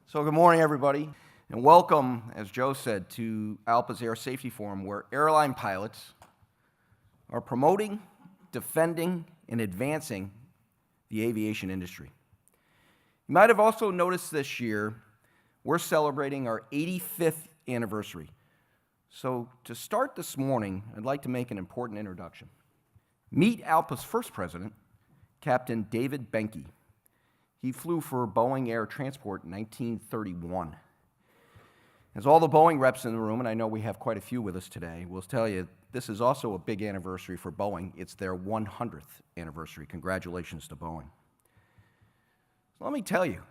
So good morning, everybody, and welcome, as Joe said, to ALPA's Air Safety Forum, where airline pilots are promoting, defending, and advancing the aviation industry. You might have also noticed this year, we're celebrating our 85th anniversary. So to start this morning, I'd like to make an important introduction. Meet ALPA's first president, Captain David Benke. He flew for Boeing Air Transport in 1931. As all the Boeing reps in the room, and I know we have quite a few with us today, will tell you this is also a big anniversary for Boeing. It's their 100th anniversary. Congratulations to Boeing. So let me tell you,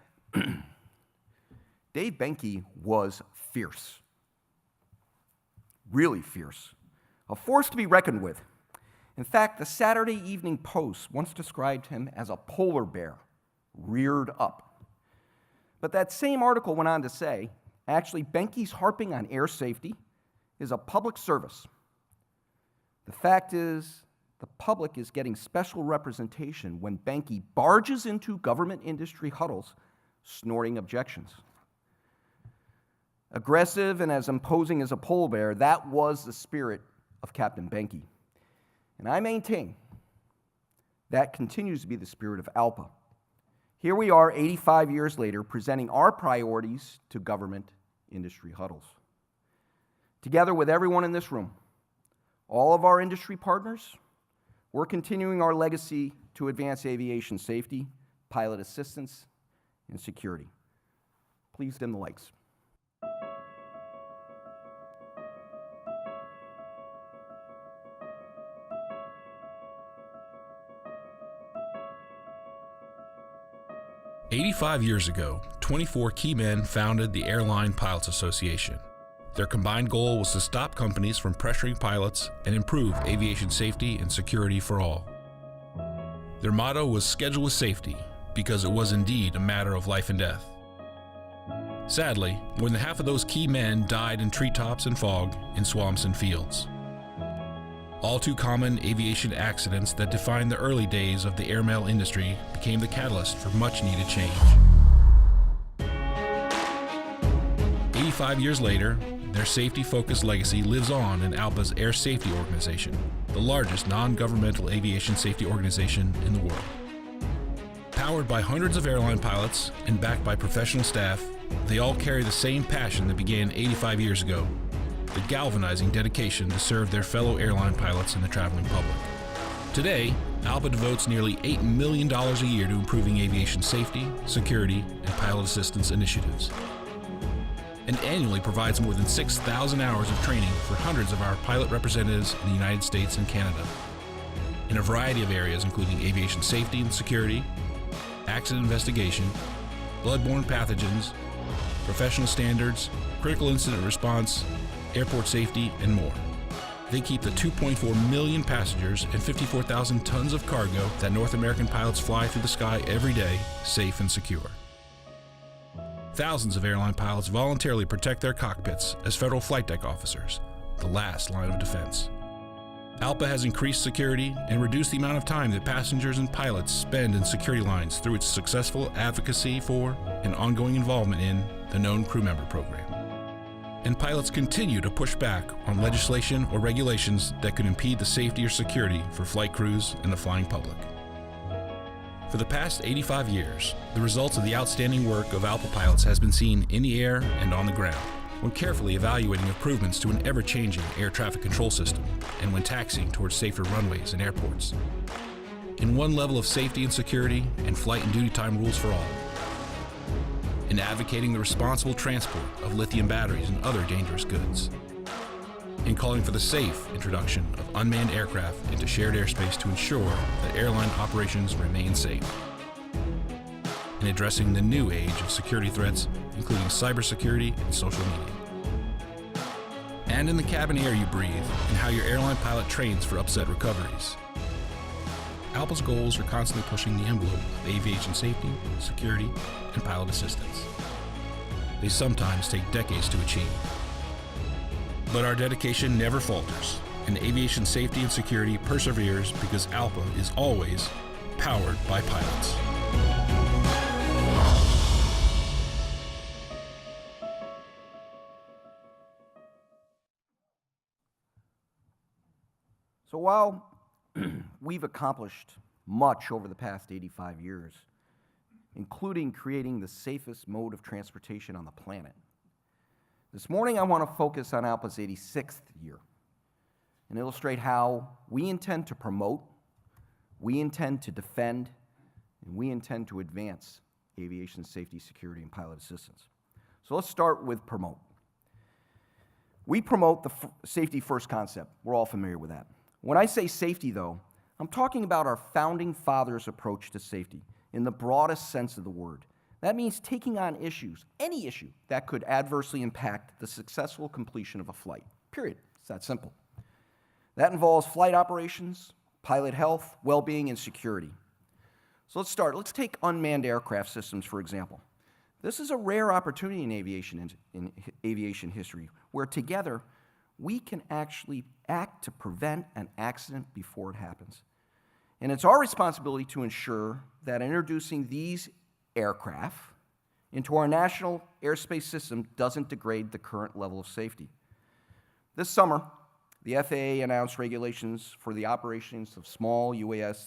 Dave Benke was fierce, really fierce, a force to be reckoned with. In fact, the Saturday Evening Post once described him as a polar bear, reared up. But that same article went on to say, actually, Benke's harping on air safety is a public service. The fact is, the public is getting special representation when Benke barges into government industry huddles, snorting objections. Aggressive and as imposing as a polar bear, that was the spirit of Captain Benke. And I maintain that continues to be the spirit of ALPA. Here we are 85 years later presenting our priorities to government industry huddles. Together with everyone in this room, all of our industry partners, we're continuing our legacy to advance aviation safety, pilot assistance, and security. Please dim the lights. "85 years ago, 24 key men founded the Airline Pilots Association. Their combined goal was to stop companies from pressuring pilots and improve aviation safety and security for all. Their motto was "Schedule with Safety," because it was indeed a matter of life and death. Sadly, more than half of those key men died in treetops and fog, in swamps and fields. All too common aviation accidents that defined the early days of the airmail industry became the catalyst for much-needed change. 85 years later, their safety-focused legacy lives on in ALPA's Air Safety Organization, the largest non-governmental aviation safety organization in the world. Powered by hundreds of airline pilots and backed by professional staff, they all carry the same passion that began 85 years ago, the galvanizing dedication to serve their fellow airline pilots and the traveling public. Today, ALPA devotes nearly $8 million a year to improving aviation safety, security, and pilot assistance initiatives, and annually provides more than 6,000 hours of training for hundreds of our pilot representatives in the United States and Canada, in a variety of areas including aviation safety and security, accident investigation, bloodborne pathogens, professional standards, critical incident response, airport safety, and more. They keep the 2.4 million passengers and 54,000 tons of cargo that North American pilots fly through the sky every day safe and secure. Thousands of airline pilots voluntarily protect their cockpits as federal flight deck officers, the last line of defense. ALPA has increased security and reduced the amount of time that passengers and pilots spend in security lines through its successful advocacy for and ongoing involvement in the Known Crew Member Program. And pilots continue to push back on legislation or regulations that could impede the safety or security for flight crews and the flying public. For the past 85 years, the results of the outstanding work of ALPA pilots has been seen in the air and on the ground, when carefully evaluating improvements to an ever-changing air traffic control system and when taxiing towards safer runways and airports. In one level of safety and security and flight and duty time rules for all. In advocating the responsible transport of lithium batteries and other dangerous goods. In calling for the safe introduction of unmanned aircraft into shared airspace to ensure that airline operations remain safe. In addressing the new age of security threats, including cybersecurity and social media. And in the cabin air you breathe and how your airline pilot trains for upset recoveries. ALPA's goals are constantly pushing the envelope of aviation safety, security, and pilot assistance. They sometimes take decades to achieve. But our dedication never falters, and aviation safety and security perseveres because ALPA is always powered by pilots. So while we've accomplished much over the past 85 years, including creating the safest mode of transportation on the planet, this morning I want to focus on ALPA's 86th year and illustrate how we intend to promote, we intend to defend, and we intend to advance aviation safety, security, and pilot assistance. So let's start with promote. We promote the safety first concept. We're all familiar with that. When I say safety, though, I'm talking about our founding fathers' approach to safety in the broadest sense of the word. That means taking on issues, any issue, that could adversely impact the successful completion of a flight, period. It's that simple. That involves flight operations, pilot health, well-being, and security. So let's start. Let's take unmanned aircraft systems, for example. This is a rare opportunity in aviation history, where together we can actually act to prevent an accident before it happens. And it's our responsibility to ensure that introducing these aircraft into our national airspace system doesn't degrade the current level of safety. This summer, the FAA announced regulations for the operations of small UAS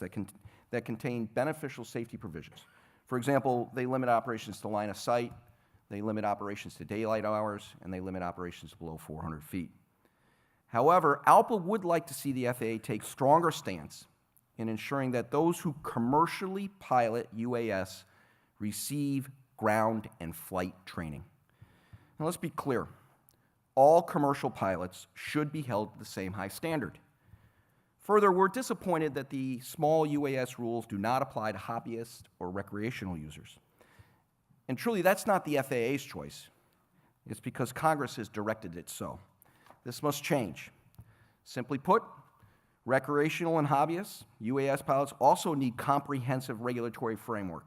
that contain beneficial safety provisions. For example, they limit operations to line of sight, they limit operations to daylight hours, and they limit operations below 400 feet. However, ALPA would like to see the FAA take stronger stance in ensuring that those who commercially pilot UAS receive ground and flight training. Now let's be clear. All commercial pilots should be held to the same high standard. Further, we're disappointed that the small UAS rules do not apply to hobbyists or recreational users. And truly, that's not the FAA's choice. It's because Congress has directed it so. This must change. Simply put, recreational and hobbyists, UAS pilots, also need comprehensive regulatory framework,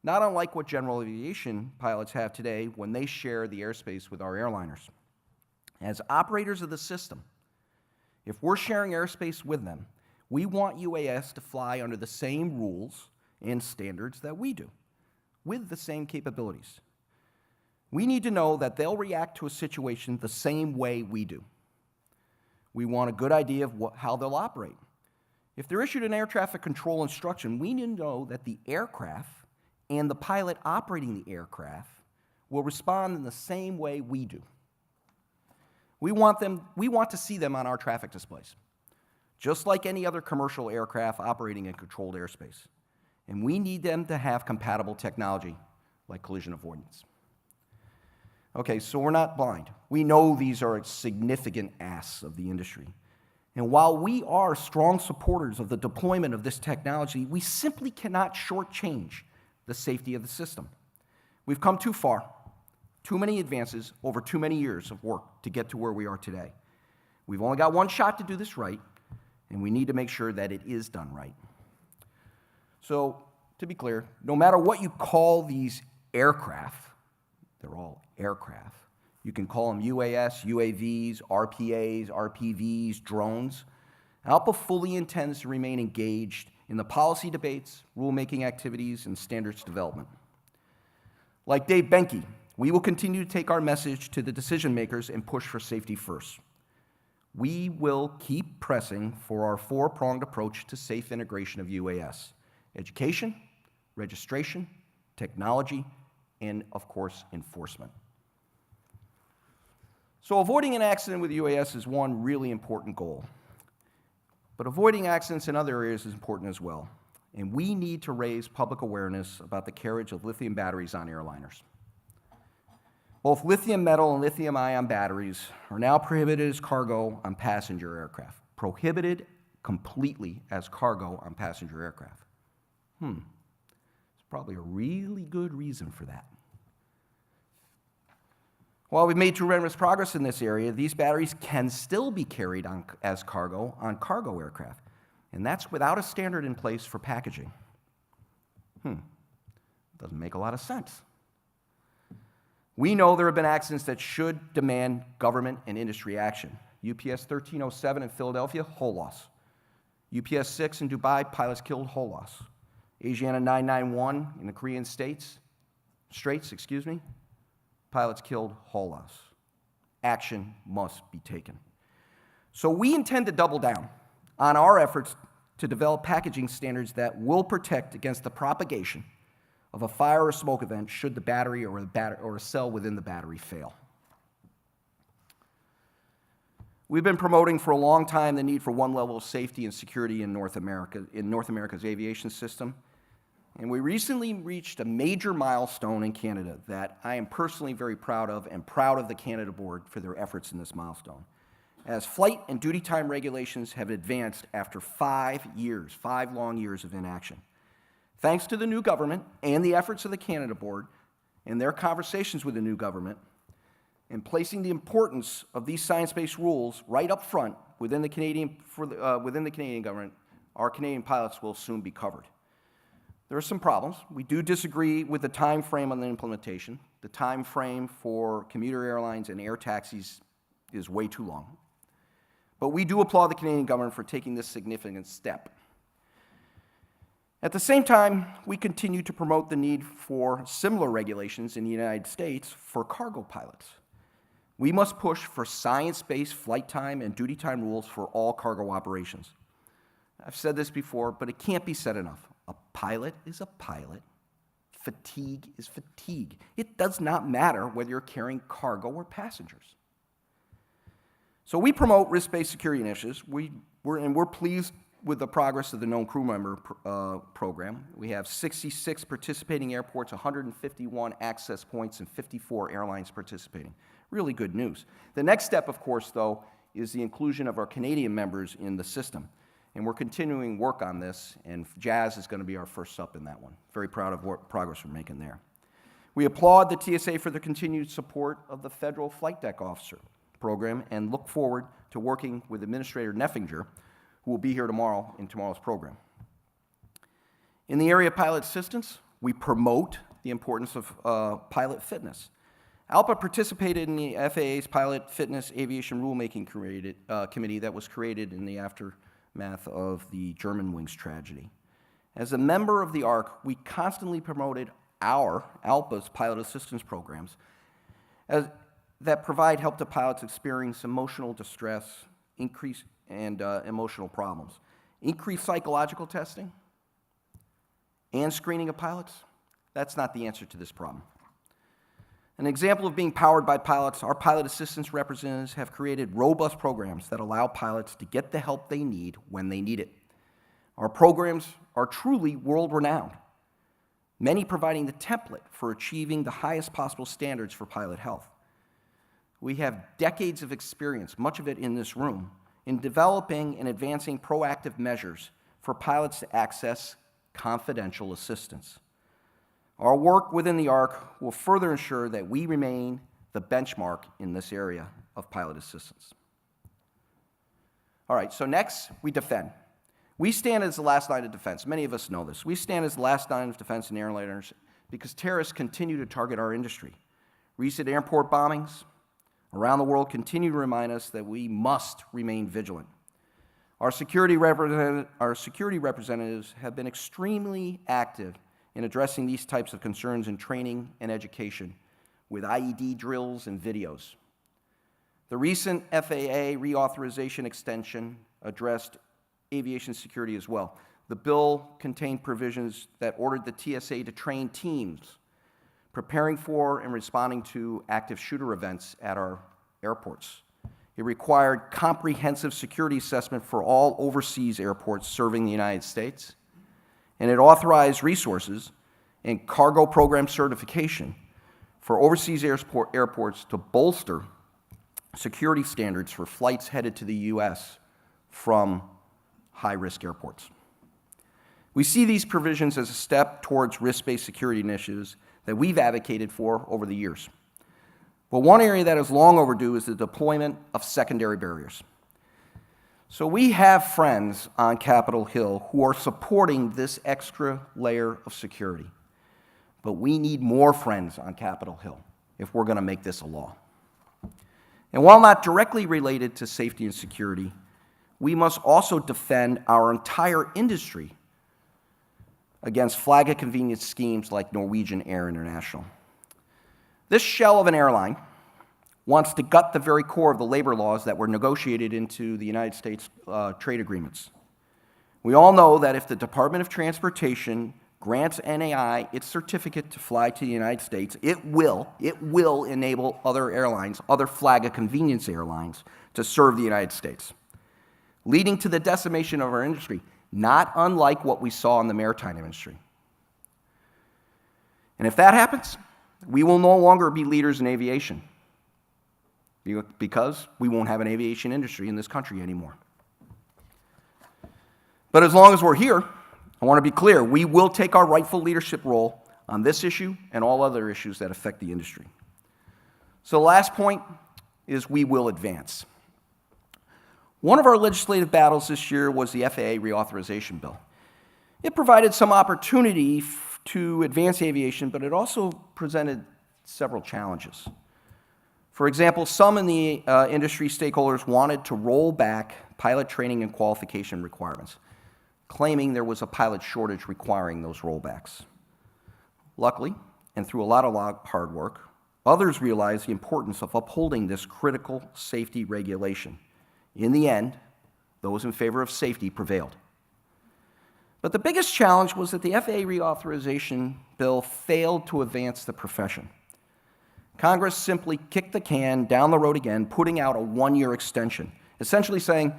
not unlike what general aviation pilots have today when they share the airspace with our airliners. As operators of the system, if we're sharing airspace with them, we want UAS to fly under the same rules and standards that we do, with the same capabilities. We need to know that they'll react to a situation the same way we do. We want a good idea of how they'll operate. If they're issued an air traffic control instruction, we need to know that the aircraft and the pilot operating the aircraft will respond in the same way we do. We want to see them on our traffic displays, just like any other commercial aircraft operating in controlled airspace. And we need them to have compatible technology, like collision avoidance. Okay, so we're not blind. We know these are significant asks of the industry. And while we are strong supporters of the deployment of this technology, we simply cannot shortchange the safety of the system. We've come too far, too many advances over too many years of work to get to where we are today. We've only got one shot to do this right, and we need to make sure that it is done right. So, to be clear, no matter what you call these aircraft, they're all aircraft. You can call them UAS, UAVs, RPAs, RPVs, drones. ALPA fully intends to remain engaged in the policy debates, rulemaking activities, and standards development. Like Dave Benke, we will continue to take our message to the decision makers and push for safety first. We will keep pressing for our four-pronged approach to safe integration of UAS: education, registration, technology, and, of course, enforcement. So avoiding an accident with UAS is one really important goal. But avoiding accidents in other areas is important as well. And we need to raise public awareness about the carriage of lithium batteries on airliners. Both lithium metal and lithium ion batteries are now prohibited as cargo on passenger aircraft. Prohibited completely as cargo on passenger aircraft. There's probably a really good reason for that. While we've made tremendous progress in this area, these batteries can still be carried as cargo on cargo aircraft, and that's without a standard in place for packaging. Doesn't make a lot of sense. We know there have been accidents that should demand government and industry action. UPS 1307 in Philadelphia, whole loss. UPS 6 in Dubai, pilots killed, whole loss. Asiana 991 in the Korean Straits, pilots killed, whole loss. Action must be taken. So we intend to double down on our efforts to develop packaging standards that will protect against the propagation of a fire or smoke event should the battery or a cell within the battery fail. We've been promoting for a long time the need for one level of safety and security in North America's aviation system. And we recently reached a major milestone in Canada that I am personally very proud of, and proud of the Canada Board for their efforts in this milestone. As flight and duty time regulations have advanced after 5 long years of inaction. Thanks to the new government and the efforts of the Canada Board and their conversations with the new government, and placing the importance of these science-based rules right up front within the Canadian government, our Canadian pilots will soon be covered. There are some problems. We do disagree with the time frame on the implementation. The time frame for commuter airlines and air taxis is way too long. But we do applaud the Canadian government for taking this significant step. At the same time, we continue to promote the need for similar regulations in the United States for cargo pilots. We must push for science-based flight time and duty time rules for all cargo operations. I've said this before, but it can't be said enough. A pilot is a pilot. Fatigue is fatigue. It does not matter whether you're carrying cargo or passengers. So we promote risk-based security initiatives. We're pleased with the progress of the known crew member program. We have 66 participating airports, 151 access points, and 54 airlines participating. Really good news. The next step, of course, though, is the inclusion of our Canadian members in the system. And we're continuing work on this, and Jazz is going to be our first up in that one. Very proud of what progress we're making there. We applaud the TSA for the continued support of the Federal Flight Deck Officer program and look forward to working with Administrator Neffinger, who will be here tomorrow in tomorrow's program. In the area of pilot assistance, we promote the importance of pilot fitness. ALPA participated in the FAA's Pilot Fitness Aviation Rulemaking Committee that was created in the aftermath of the Germanwings tragedy. As a member of the ARC, we constantly promoted our ALPA's pilot assistance programs that provide help to pilots experiencing emotional distress, emotional problems. Increased psychological testing and screening of pilots, that's not the answer to this problem. An example of being powered by pilots, our pilot assistance representatives have created robust programs that allow pilots to get the help they need when they need it. Our programs are truly world-renowned, many providing the template for achieving the highest possible standards for pilot health. We have decades of experience, much of it in this room, in developing and advancing proactive measures for pilots to access confidential assistance. Our work within the ARC will further ensure that we remain the benchmark in this area of pilot assistance. All right, so next, we defend. We stand as the last line of defense. Many of us know this. We stand as the last line of defense in airliners because terrorists continue to target our industry. Recent airport bombings around the world continue to remind us that we must remain vigilant. Our security representatives have been extremely active in addressing these types of concerns in training and education with IED drills and videos. The recent FAA reauthorization extension addressed aviation security as well. The bill contained provisions that ordered the TSA to train teams preparing for and responding to active shooter events at our airports. It required comprehensive security assessment for all overseas airports serving the United States, and it authorized resources and cargo program certification for overseas airports to bolster security standards for flights headed to the U.S. from high-risk airports. We see these provisions as a step towards risk-based security initiatives that we've advocated for over the years. But one area that is long overdue is the deployment of secondary barriers. So we have friends on Capitol Hill who are supporting this extra layer of security. But we need more friends on Capitol Hill if we're going to make this a law. And while not directly related to safety and security, we must also defend our entire industry against flag of convenience schemes like Norwegian Air International. This shell of an airline wants to gut the very core of the labor laws that were negotiated into the United States trade agreements. We all know that if the Department of Transportation grants NAI its certificate to fly to the United States, it will enable other airlines, other flag of convenience airlines, to serve the United States, leading to the decimation of our industry, not unlike what we saw in the maritime industry. And if that happens, we will no longer be leaders in aviation, because we won't have an aviation industry in this country anymore. But as long as we're here, I want to be clear, we will take our rightful leadership role on this issue and all other issues that affect the industry. So the last point is we will advance. One of our legislative battles this year was the Faa Reauthorization Bill. It provided some opportunity to advance aviation, but it also presented several challenges. For example, some in the industry stakeholders wanted to roll back pilot training and qualification requirements, claiming there was a pilot shortage requiring those rollbacks. Luckily, and through a lot of hard work, others realized the importance of upholding this critical safety regulation. In the end, those in favor of safety prevailed. But the biggest challenge was that the Faa Reauthorization Bill failed to advance the profession. Congress simply kicked the can down the road again, putting out a one-year extension, essentially saying,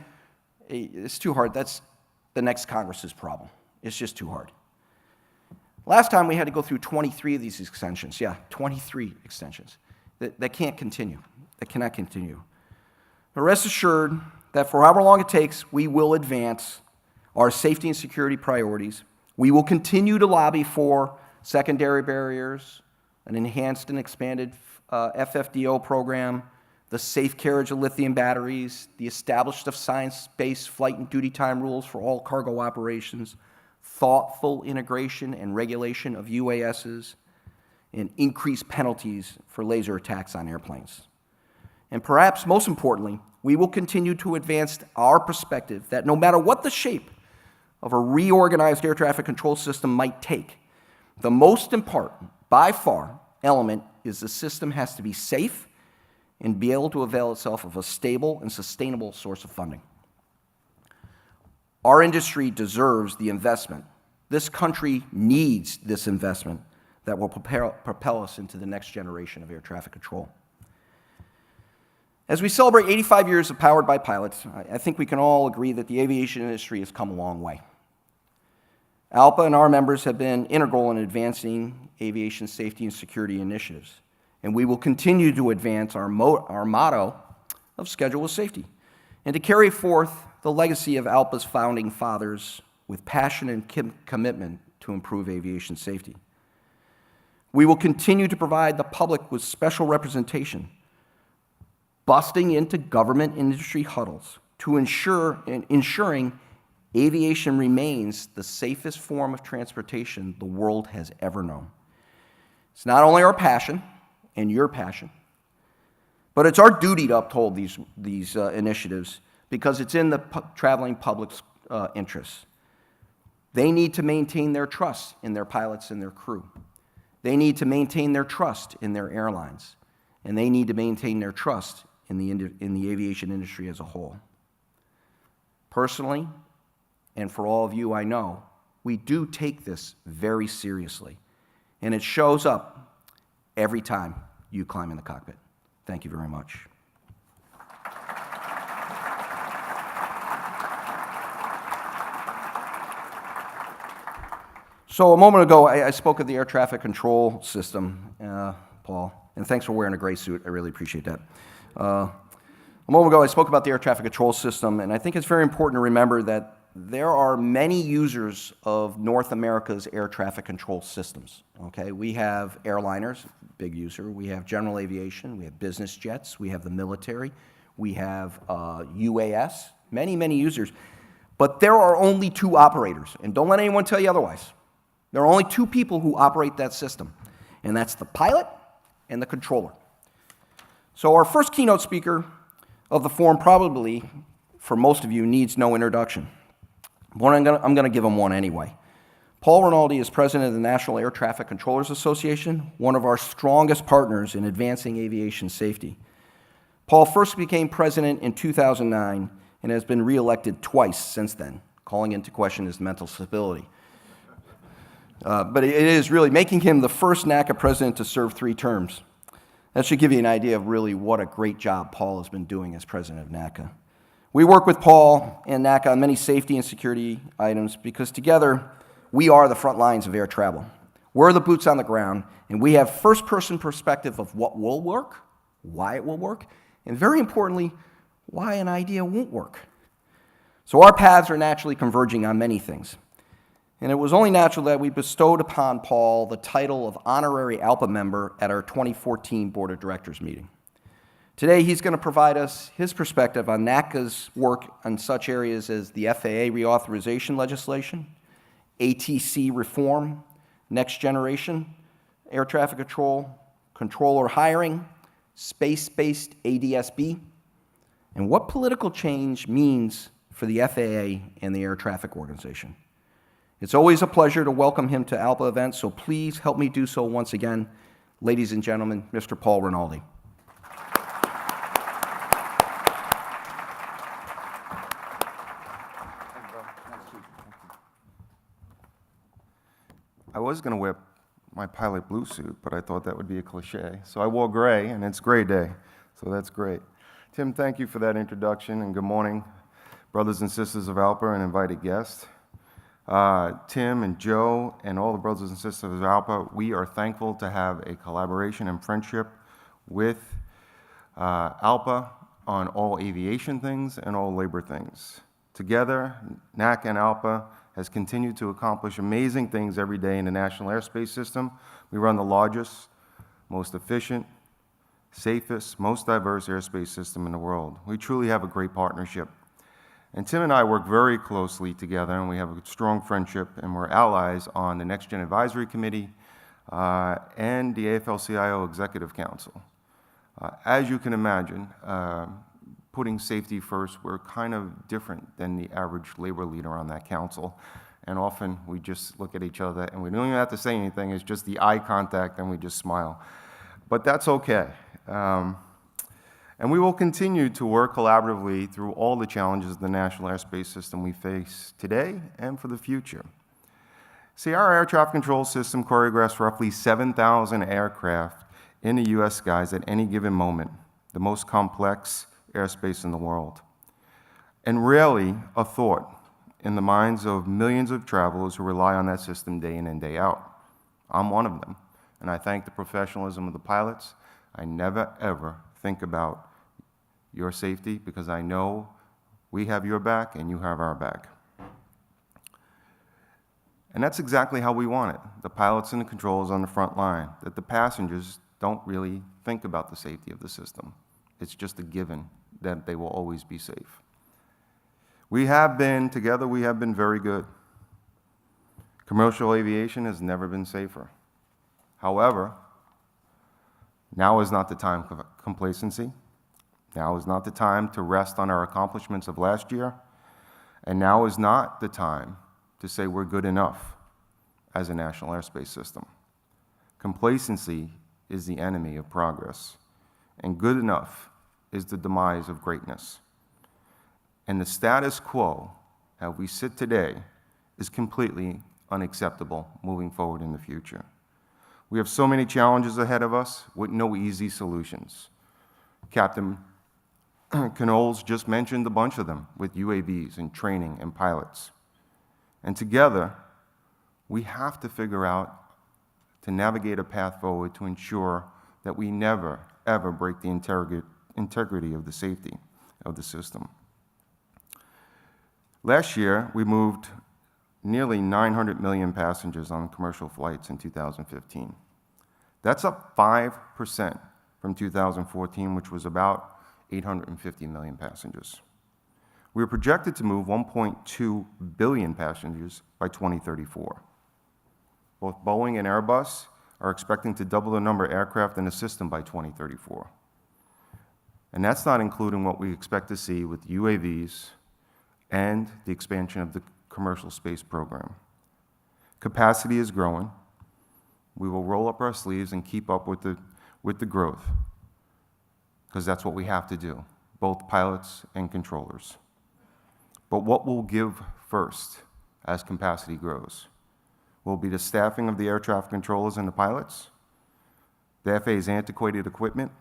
hey, it's too hard, that's the next Congress's problem. It's just too hard. Last time we had to go through 23 of these extensions. Yeah, 23 extensions. That can't continue. That cannot continue. But rest assured that for however long it takes, we will advance our safety and security priorities. We will continue to lobby for secondary barriers, an enhanced and expanded FFDO program, the safe carriage of lithium batteries, the establishment of science-based flight and duty time rules for all cargo operations, thoughtful integration and regulation of UASs, and increased penalties for laser attacks on airplanes. And perhaps most importantly, we will continue to advance our perspective that no matter what the shape of a reorganized air traffic control system might take, the most important, by far, element is the system has to be safe and be able to avail itself of a stable and sustainable source of funding. Our industry deserves the investment. This country needs this investment that will propel us into the next generation of air traffic control. As we celebrate 85 years of Powered by Pilots, I think we can all agree that the aviation industry has come a long way. ALPA and our members have been integral in advancing aviation safety and security initiatives, and we will continue to advance our motto of Schedule with Safety, and to carry forth the legacy of ALPA's founding fathers with passion and commitment to improve aviation safety. We will continue to provide the public with special representation, busting into government industry huddles to ensuring aviation remains the safest form of transportation the world has ever known. It's not only our passion and your passion, but it's our duty to uphold these initiatives because it's in the traveling public's interests. They need to maintain their trust in their pilots and their crew. They need to maintain their trust in their airlines, and they need to maintain their trust in the aviation industry as a whole. Personally, and for all of you I know, we do take this very seriously, and it shows up every time you climb in the cockpit. Thank you very much. So a moment ago, I spoke of the air traffic control system, Paul, and thanks for wearing a gray suit. I really appreciate that. A moment ago, I spoke about the air traffic control system, and I think it's very important to remember that there are many users of North America's air traffic control systems, okay? We have airliners, big user. We have general aviation. We have business jets. We have the military. We have UAS, many users. But there are only two operators, and don't let anyone tell you otherwise. There are only two people who operate that system, and that's the pilot and the controller. So our first keynote speaker of the forum probably, for most of you, needs no introduction. But I'm going to give him one anyway. Paul Rinaldi is president of the National Air Traffic Controllers Association, one of our strongest partners in advancing aviation safety. Paul first became president in 2009 and has been reelected twice since then, calling into question his mental stability. But it is really making him the first NACA president to serve 3 terms. That should give you an idea of really what a great job Paul has been doing as president of NACA. We work with Paul and NACA on many safety and security items because together we are the front lines of air travel. We're the boots on the ground, and we have first-person perspective of what will work, why it will work, and very importantly, why an idea won't work. So our paths are naturally converging on many things. And it was only natural that we bestowed upon Paul the title of honorary ALPA member at our 2014 Board of Directors meeting. Today, he's going to provide us his perspective on NACA's work on such areas as the FAA reauthorization legislation, ATC reform, next generation air traffic control, controller hiring, space-based Adsb, and what political change means for the FAA and the Air Traffic Organization. It's always a pleasure to welcome him to ALPA events, so please help me do so once again. Ladies and gentlemen, Mr. Paul Rinaldi. I was going to wear my pilot blue suit, but I thought that would be a cliche. So I wore gray, and it's gray day, so that's great. Tim, thank you for that introduction, and good morning, brothers and sisters of ALPA and invited guests. Tim and Joe and all the brothers and sisters of ALPA, we are thankful to have a collaboration and friendship with ALPA on all aviation things and all labor things. Together, NACA and ALPA has continued to accomplish amazing things every day in the National Airspace System. We run the largest, most efficient, safest, most diverse airspace system in the world. We truly have a great partnership. And Tim and I work very closely together, and we have a strong friendship, and we're allies on the Next Gen Advisory Committee and the AFL-CIO Executive Council. As you can imagine, putting safety first, we're kind of different than the average labor leader on that council. And often we just look at each other and we don't even have to say anything, it's just the eye contact and we just smile. But that's okay. And we will continue to work collaboratively through all the challenges of the national airspace system we face today and for the future. See, our air traffic control system choreographs roughly 7,000 aircraft in the U.S. skies at any given moment, the most complex airspace in the world. And rarely a thought in the minds of millions of travelers who rely on that system day in and day out. I'm one of them, and I thank the professionalism of the pilots. I never, ever think about your safety because I know we have your back and you have our back. And that's exactly how we want it. The pilots and the controllers on the front line, that the passengers don't really think about the safety of the system. It's just a given that they will always be safe. Together we have been very good. Commercial aviation has never been safer. However, now is not the time for complacency. Now is not the time to rest on our accomplishments of last year. And now is not the time to say we're good enough as a national airspace system. Complacency is the enemy of progress, and good enough is the demise of greatness. And the status quo, how we sit today, is completely unacceptable moving forward in the future. We have so many challenges ahead of us with no easy solutions. Captain Canoll's just mentioned a bunch of them with UAVs and training and pilots. And together, we have to figure out to navigate a path forward to ensure that we never, ever break the integrity of the safety of the system. Last year, we moved nearly 900 million passengers on commercial flights in 2015. That's up 5% from 2014, which was about 850 million passengers. We are projected to move 1.2 billion passengers by 2034. Both Boeing and Airbus are expecting to double the number of aircraft in the system by 2034. And that's not including what we expect to see with UAVs and the expansion of the commercial space program. Capacity is growing. We will roll up our sleeves and keep up with the growth. because that's what we have to do, both pilots and controllers. But what will give first as capacity grows? Will it be the staffing of the air traffic controllers and the pilots, the FAA's antiquated equipment,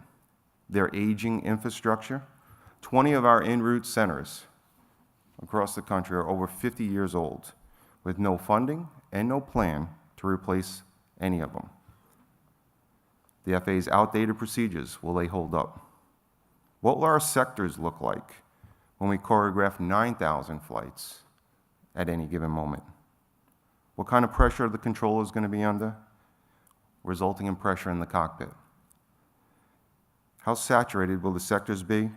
their aging infrastructure? 20 of our en route centers across the country are over 50 years old, with no funding and no plan to replace any of them. The FAA's outdated procedures, will they hold up? What will our sectors look like when we choreograph 9,000 flights at any given moment? What kind of pressure are the controllers going to be under, resulting in pressure in the cockpit? How saturated will the sectors be?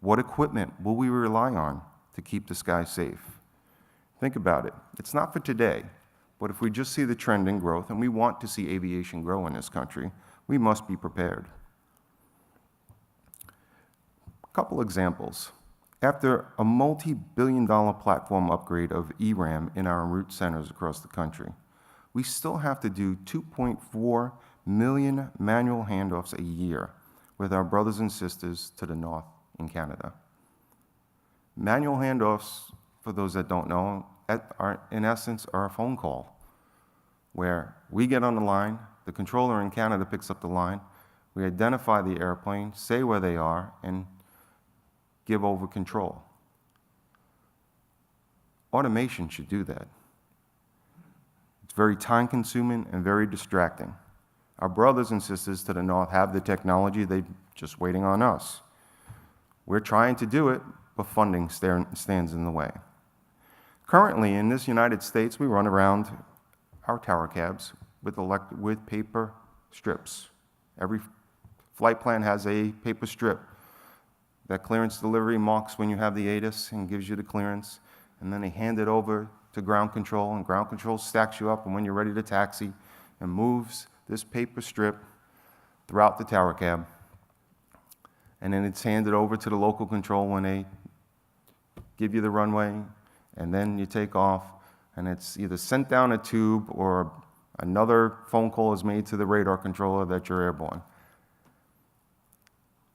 What equipment will we rely on to keep the sky safe? Think about it. It's not for today, but if we just see the trend in growth, and we want to see aviation grow in this country, we must be prepared. A couple examples. After a multi-billion-dollar platform upgrade of ERAM in our en route centers across the country, we still have to do 2.4 million manual handoffs a year with our brothers and sisters to the north in Canada. Manual handoffs, for those that don't know, in essence are a phone call where we get on the line, the controller in Canada picks up the line, we identify the airplane, say where they are, and give over control. Automation should do that. It's very time-consuming and very distracting. Our brothers and sisters to the north have the technology, they're just waiting on us. We're trying to do it, but funding stands in the way. Currently, in this United States, we run around our tower cabs with paper strips. Every flight plan has a paper strip. That clearance delivery marks when you have the ATIS and gives you the clearance, and then they hand it over to ground control, and ground control stacks you up, and when you're ready to taxi, and moves this paper strip throughout the tower cab, and then it's handed over to the local control when they give you the runway, and then you take off, and it's either sent down a tube or another phone call is made to the radar controller that you're airborne.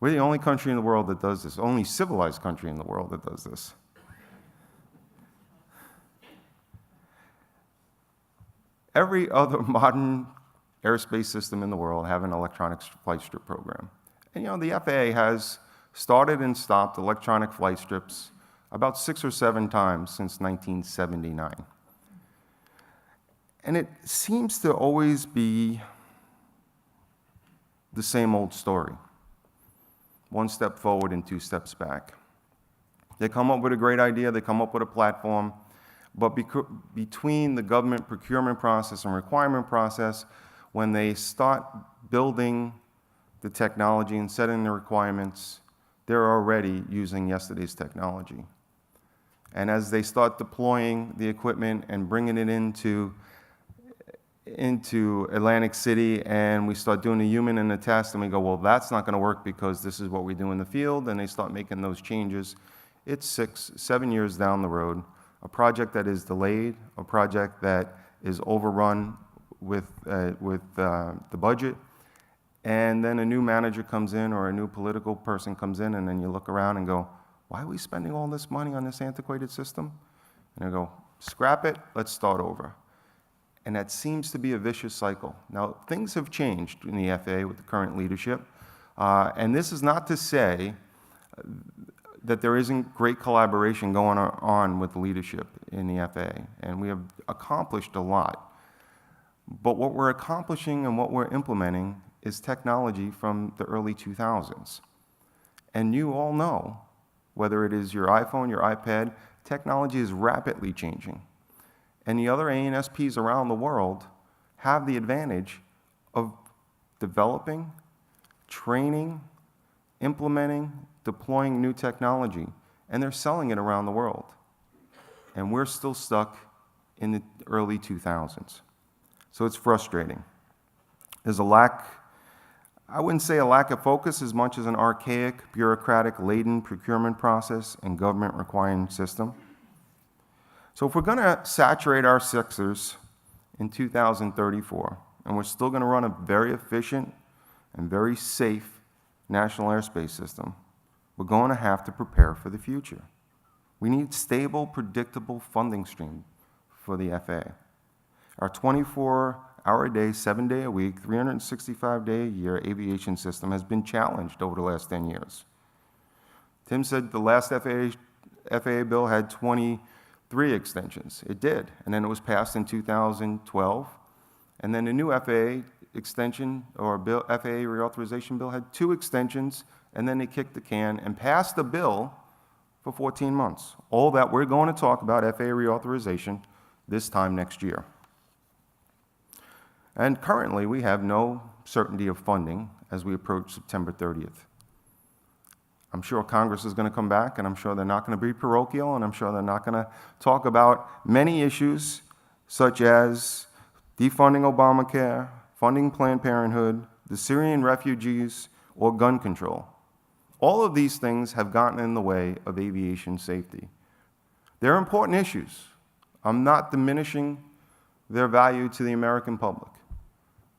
We're the only country in the world that does this, only civilized country in the world that does this. Every other modern airspace system in the world have an electronic flight strip program. And you know, the FAA has started and stopped electronic flight strips about 6 or 7 times since 1979. And it seems to always be the same old story. 1 step forward and 2 steps back. They come up with a great idea, they come up with a platform, but between the government procurement process and requirement process, when they start building the technology and setting the requirements, they're already using yesterday's technology. And as they start deploying the equipment and bringing it into Atlantic City, and we start doing the human in the test, and we go, well, that's not going to work because this is what we do in the field, and they start making those changes. It's 6, 7 years down the road, a project that is delayed, a project that is overrun with the budget, and then a new manager comes in or a new political person comes in, and then you look around and go, why are we spending all this money on this antiquated system? And I go, scrap it, let's start over. And that seems to be a vicious cycle. Now, things have changed in the FAA with the current leadership, and this is not to say that there isn't great collaboration going on with the leadership in the FAA, and we have accomplished a lot. But what we're accomplishing and what we're implementing is technology from the early 2000s. And you all know, whether it is your iPhone, your iPad, technology is rapidly changing. And the other ANSPs around the world have the advantage of developing, training, implementing, deploying new technology, and they're selling it around the world. And we're still stuck in the early 2000s. So it's frustrating. There's a lack, I wouldn't say a lack of focus as much as an archaic, bureaucratic, laden procurement process and government requiring system. So if we're going to saturate our sectors in 2034, and we're still going to run a very efficient and very safe national airspace system, we're going to have to prepare for the future. We need stable, predictable funding stream for the FAA. Our 24-hour-a-day, 7-day-a-week, 365-day-a-year aviation system has been challenged over the last 10 years. Tim said the last FAA bill had 23 extensions. It did, and then it was passed in 2012, and then the new FAA extension, or bill, FAA Reauthorization Bill, had 2 extensions, and then they kicked the can and passed the bill for 14 months. All that we're going to talk about FAA reauthorization this time next year. And currently, we have no certainty of funding as we approach September 30th. I'm sure Congress is going to come back, and I'm sure they're not going to be parochial, and I'm sure they're not going to talk about many issues such as defunding Obamacare, funding Planned Parenthood, the Syrian refugees, or gun control. All of these things have gotten in the way of aviation safety. They're important issues. I'm not diminishing their value to the American public,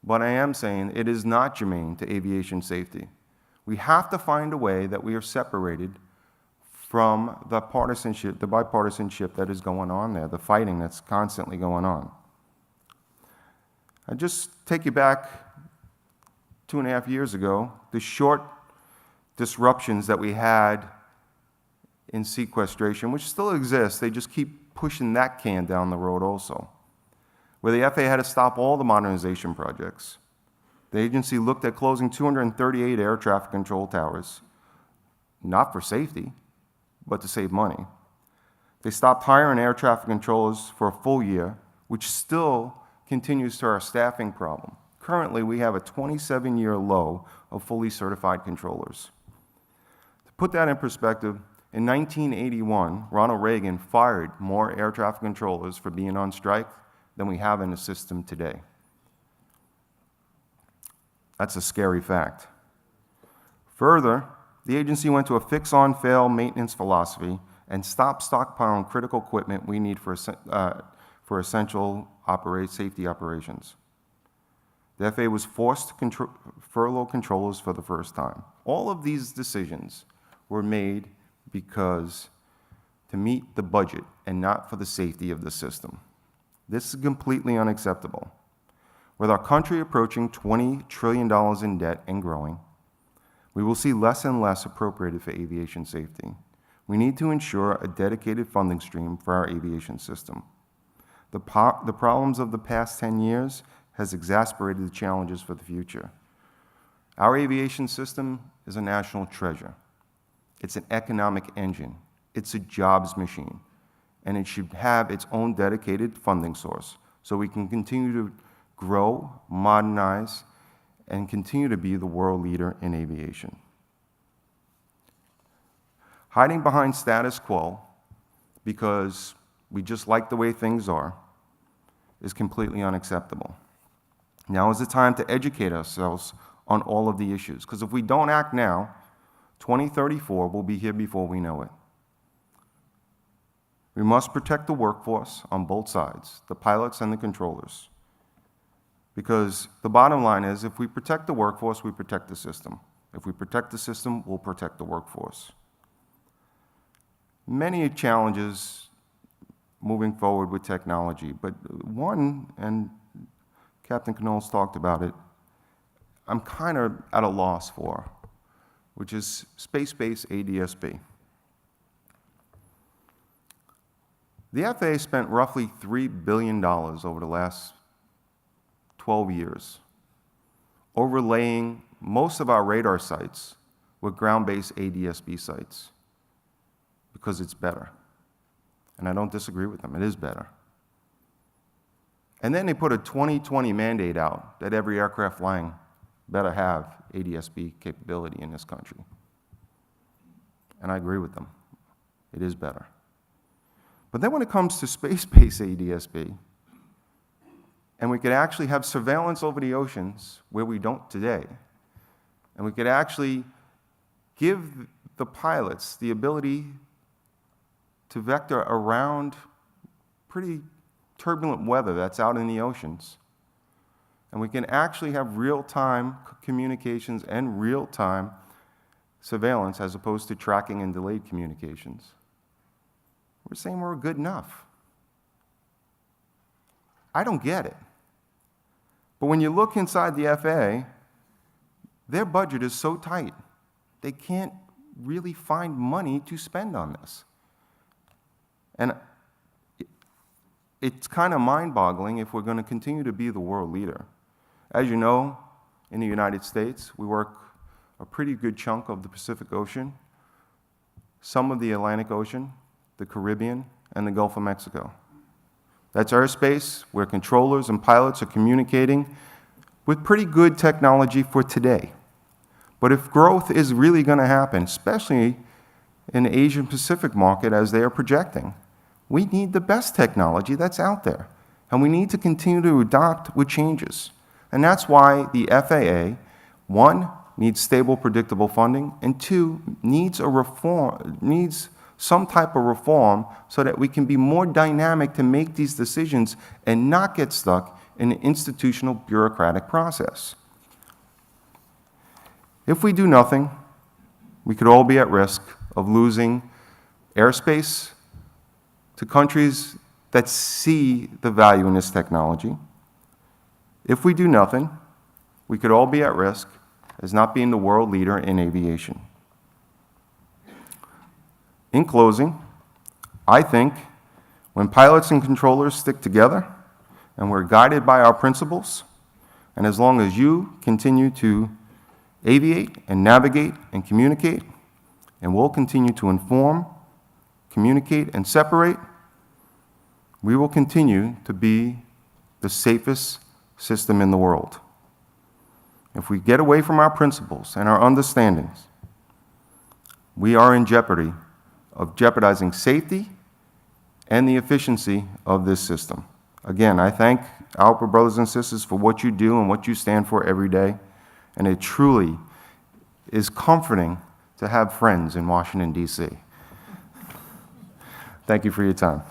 but I am saying it is not germane to aviation safety. We have to find a way that we are separated from the partisanship, the bipartisanship that is going on there, the fighting that's constantly going on. I just take you back 2.5 years ago, the short disruptions that we had in sequestration, which still exists, they just keep pushing that can down the road also, where the FAA had to stop all the modernization projects. The agency looked at closing 238 air traffic control towers, not for safety, but to save money. They stopped hiring air traffic controllers for a full year, which still continues to our staffing problem. Currently, we have a 27-year low of fully certified controllers. To put that in perspective, in 1981, Ronald Reagan fired more air traffic controllers for being on strike than we have in the system today. That's a scary fact. Further, the agency went to a fix-on-fail maintenance philosophy and stopped stockpiling critical equipment we need for essential safety operations. The FAA was forced to furlough controllers for the first time. All of these decisions were made because to meet the budget and not for the safety of the system. This is completely unacceptable. With our country approaching $20 trillion in debt and growing, we will see less and less appropriated for aviation safety. We need to ensure a dedicated funding stream for our aviation system. The problems of the past 10 years has exacerbated the challenges for the future. Our aviation system is a national treasure. It's an economic engine. It's a jobs machine. And it should have its own dedicated funding source so we can continue to grow, modernize, and continue to be the world leader in aviation. Hiding behind status quo because we just like the way things are is completely unacceptable. Now is the time to educate ourselves on all of the issues, because if we don't act now, 2034 will be here before we know it. We must protect the workforce on both sides, the pilots and the controllers. Because the bottom line is, if we protect the workforce, we protect the system. If we protect the system, we'll protect the workforce. Many challenges moving forward with technology, but one, and Captain Canoll's talked about it, I'm kind of at a loss for, which is Spacebase Adsb. The FAA spent roughly $3 billion over the last 12 years overlaying most of our radar sites with ground-based Adsb sites because it's better. And I don't disagree with them, it is better. And then they put a 2020 mandate out that every aircraft flying better have Adsb capability in this country. And I agree with them, it is better. But then when it comes to space-based Adsb, and we could actually have surveillance over the oceans where we don't today, and we could actually give the pilots the ability to vector around pretty turbulent weather that's out in the oceans, and we can actually have real-time communications and real-time surveillance as opposed to tracking and delayed communications. We're saying we're good enough. I don't get it. But when you look inside the FAA, their budget is so tight, they can't really find money to spend on this. And it's kind of mind-boggling if we're going to continue to be the world leader. As you know, in the United States, we work a pretty good chunk of the Pacific Ocean, some of the Atlantic Ocean, the Caribbean, and the Gulf of Mexico. That's airspace where controllers and pilots are communicating with pretty good technology for today. But if growth is really going to happen, especially in the Asian Pacific market as they are projecting, we need the best technology that's out there. And we need to continue to adopt with changes. And that's why the FAA, one, needs stable, predictable funding, and two, needs some type of reform so that we can be more dynamic to make these decisions and not get stuck in an institutional bureaucratic process. If we do nothing, we could all be at risk of losing airspace to countries that see the value in this technology. If we do nothing, we could all be at risk as not being the world leader in aviation. In closing, I think when pilots and controllers stick together and we're guided by our principles, and as long as you continue to aviate and navigate and communicate, and we'll continue to inform, communicate, and separate, we will continue to be the safest system in the world. If we get away from our principles and our understandings, we are in jeopardy of jeopardizing safety and the efficiency of this system. Again, I thank ALPA brothers and sisters for what you do and what you stand for every day, and it truly is comforting to have friends in Washington, D.C. Thank you for your time.